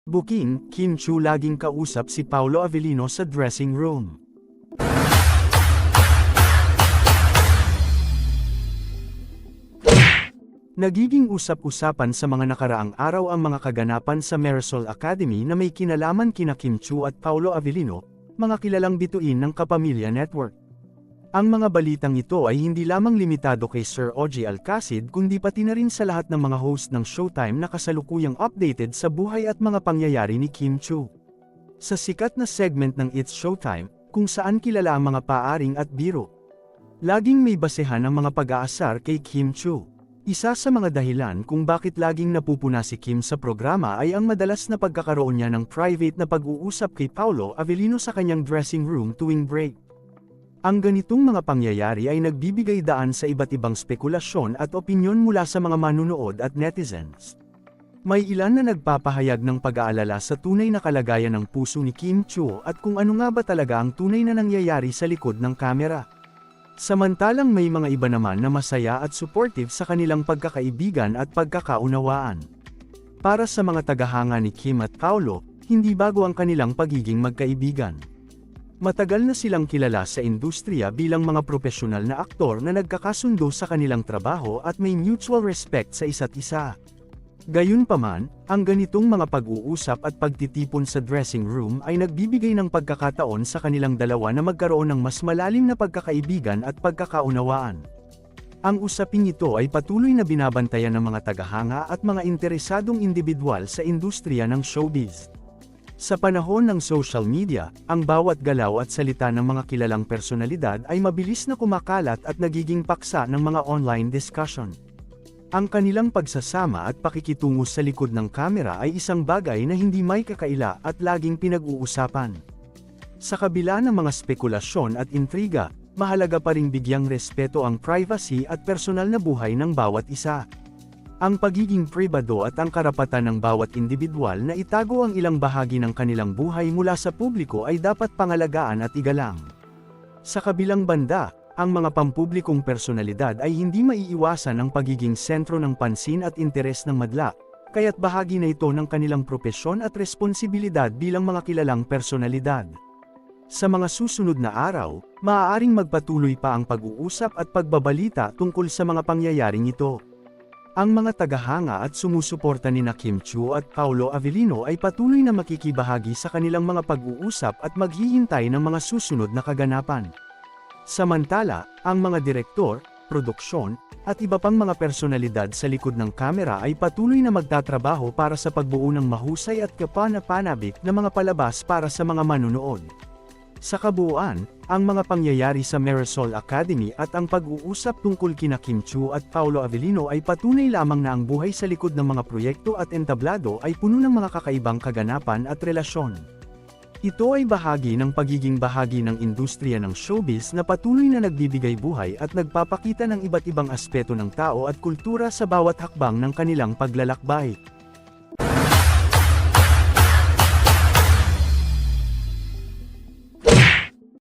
Booking, Kim Chiu laging kausap si Paolo Avellino sa dressing room. Nagiging usap-usapan sa mga nakaraang araw ang mga kaganapan sa Marisol Academy na may kinalaman kina Kim Chiu at Paolo Avellino, mga kilalang bituin ng Kapamilya Network. Ang mga balitang ito ay hindi lamang limitado kay Sir OG Alcacid kundi pati na rin sa lahat ng mga host ng Showtime na kasalukuyang updated sa buhay at mga pangyayari ni Kim Chiu. Sa sikat na segment ng It's Showtime, kung saan kilala ang mga paaring at biro. Laging may basehan ang mga pag-aasar kay Kim Chiu. Isa sa mga dahilan kung bakit laging napupuna si Kim sa programa ay ang madalas na pagkakaroon niya ng private na pag-uusap kay Paolo Avellino sa kanyang dressing room tuwing break. Ang ganitong mga pangyayari ay nagbibigay daan sa iba't ibang spekulasyon at opinyon mula sa mga manunood at netizens. May ilan na nagpapahayag ng pag-aalala sa tunay na kalagayan ng puso ni Kim Chiu at kung ano nga ba talaga ang tunay na nangyayari sa likod ng kamera. Samantalang may mga iba naman na masaya at supportive sa kanilang pagkakaibigan at pagkakaunawaan. Para sa mga tagahanga ni Kim at Paolo, hindi bago ang kanilang pagiging magkaibigan. Matagal na silang kilala sa industriya bilang mga profesional na aktor na nagkakasundo sa kanilang trabaho at may mutual respect sa isa't isa. Gayunpaman, ang ganitong mga pag-uusap at pagtitipon sa dressing room ay nagbibigay ng pagkakataon sa kanilang dalawa na magkaroon ng mas malalim na pagkakaibigan at pagkakaunawaan. Ang usaping ito ay patuloy na binabantayan ng mga tagahanga at mga interesadong individual sa industriya ng showbiz. Sa panahon ng social media, ang bawat galaw at salita ng mga kilalang personalidad ay mabilis na kumakalat at nagiging paksa ng mga online discussion. Ang kanilang pagsasama at pakikitungo sa likod ng kamera ay isang bagay na hindi may kakaila at laging pinag-uusapan. Sa kabila ng mga spekulasyon at intriga, mahalaga pa ring bigyang respeto ang privacy at personal na buhay ng bawat isa. Ang pagiging pribado at ang karapatan ng bawat individual na itago ang ilang bahagi ng kanilang buhay mula sa publiko ay dapat pangalagaan at igalang. Sa kabilang banda, ang mga pampublikong personalidad ay hindi maiiwasan ang pagiging sentro ng pansin at interes ng madla, kaya't bahagi na ito ng kanilang propesyon at responsibilidad bilang mga kilalang personalidad. Sa mga susunod na araw, maaaring magpatuloy pa ang pag-uusap at pagbabalita tungkol sa mga pangyayaring ito. Ang mga tagahanga at sumusuporta ni Kim Chiu at Paolo Avellino ay patuloy na makikibahagi sa kanilang mga pag-uusap at maghihintay ng mga susunod na kaganapan. Samantala, ang mga direktor, produksyon, at iba pang mga personalidad sa likod ng kamera ay patuloy na magtatrabaho para sa pagbuo ng mahusay at kapana-panabik na mga palabas para sa mga manunood. Sa kabuuan, ang mga pangyayari sa Marisol Academy at ang pag-uusap tungkol kina Kim Chiu at Paolo Avellino ay patunay lamang na ang buhay sa likod ng mga proyekto at entablado ay puno ng mga kakaibang kaganapan at relasyon. Ito ay bahagi ng pagiging bahagi ng industriya ng showbiz na patuloy na nagbibigay buhay at nagpapakita ng iba't ibang aspeto ng tao at kultura sa bawat hakbang ng kanilang paglalakbay.